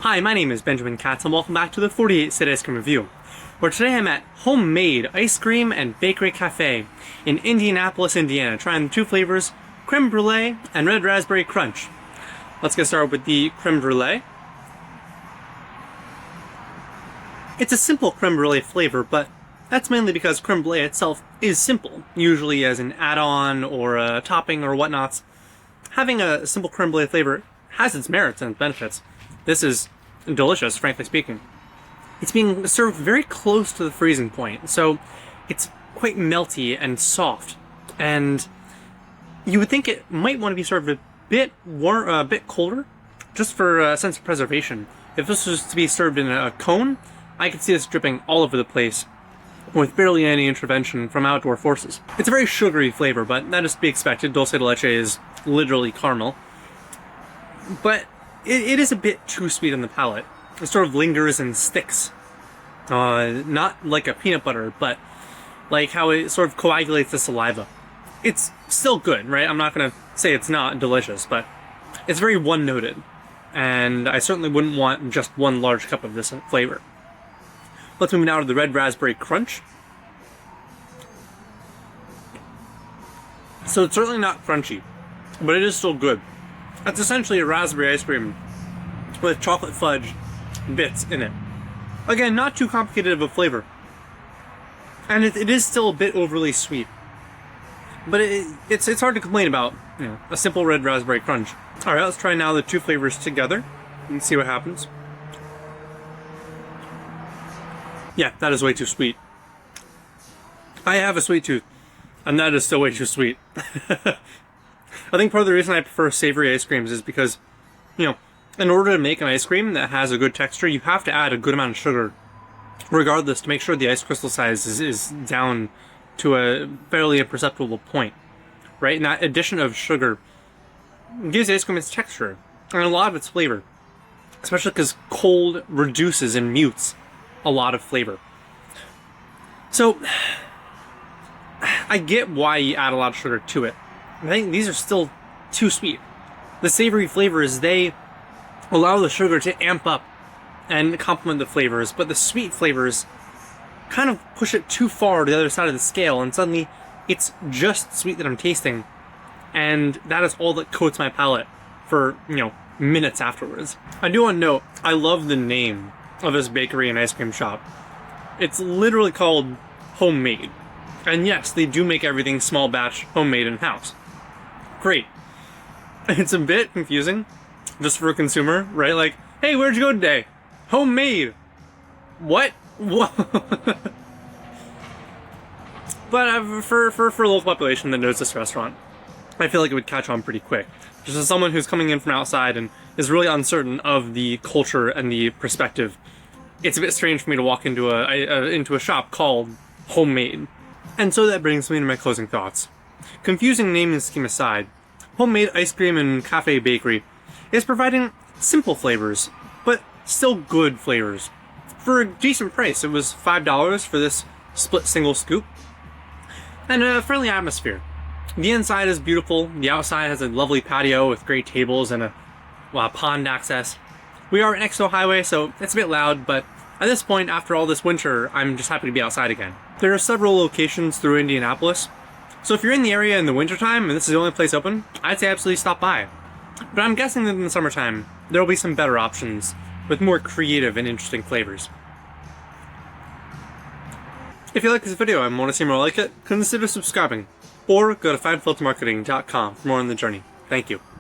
Hi, my name is Benjamin Katz and welcome back to the 48 Cent Ice Cream Review, where today I'm at Homemade Ice Cream and Bakery Cafe in Indianapolis, Indiana, trying the two flavors, Crème Brûlée and Red Raspberry Crunch. Let's get started with the Crème Brûlée. It's a simple Crème Brûlée flavor, but that's mainly because Crème Brûlée itself is simple, usually as an add-on or a topping or whatnots. Having a simple Crème Brûlée flavor has its merits and benefits. This is delicious, frankly speaking. It's being served very close to the freezing point, so it's quite melty and soft. And you would think it might want to be served a bit colder, just for a sense of preservation. If this was to be served in a cone, I could see this dripping all over the place with barely any intervention from outdoor forces. It's a very sugary flavor, but that is to be expected. Dulce de leche is literally caramel. But it is a bit too sweet on the palate. It sort of lingers and sticks. Not like a peanut butter, but like how it sort of coagulates the saliva. It's still good, right? I'm not going to say it's not delicious, but it's very one-noted. And I certainly wouldn't want just one large cup of this flavor. Let's move now to the Red Raspberry Crunch. So it's certainly not crunchy, but it is still good. It's essentially a raspberry ice cream with chocolate fudge bits in it. Again, not too complicated of a flavor. And it is still a bit overly sweet. But it's hard to complain about, you know, a simple Red Raspberry Crunch. Alright, let's try now the two flavors together and see what happens. Yeah, that is way too sweet. I have a sweet tooth, and that is still way too sweet. I think part of the reason I prefer savory ice creams is because, you know, in order to make an ice cream that has a good texture, you have to add a good amount of sugar, regardless, to make sure the ice crystal size is down to a fairly imperceptible point, right? And that addition of sugar gives the ice cream its texture, and a lot of its flavor, especially because cold reduces and mutes a lot of flavor. So, I get why you add a lot of sugar to it. I think these are still too sweet. The savory flavors, they allow the sugar to amp up and complement the flavors, but the sweet flavors kind of push it too far to the other side of the scale, and suddenly it's just sweet that I'm tasting, and that is all that coats my palate for, you know, minutes afterwards. I do want to note, I love the name of this bakery and ice cream shop. It's literally called Homemade. And yes, they do make everything small batch, homemade in-house. Great. It's a bit confusing, just for a consumer, right? Like, hey, where'd you go today? Homemade. What? What? But for a local population that knows this restaurant, I feel like it would catch on pretty quick. Just as someone who's coming in from outside and is really uncertain of the culture and the perspective, it's a bit strange for me to walk into a shop called Homemade. And so that brings me to my closing thoughts. Confusing naming scheme aside, Homemade Ice Cream and Cafe Bakery is providing simple flavors, but still good flavors. For a decent price, it was $5 for this split single scoop, and a friendly atmosphere. The inside is beautiful, the outside has a lovely patio with great tables and a pond access. We are next to a highway, so it's a bit loud, but at this point, after all this winter, I'm just happy to be outside again. There are several locations through Indianapolis, so if you're in the area in the wintertime and this is the only place open, I'd say absolutely stop by. But I'm guessing that in the summertime, there will be some better options with more creative and interesting flavors. If you like this video and want to see more like it, consider subscribing, or go to FineFilterMarketing.com for more on the journey. Thank you.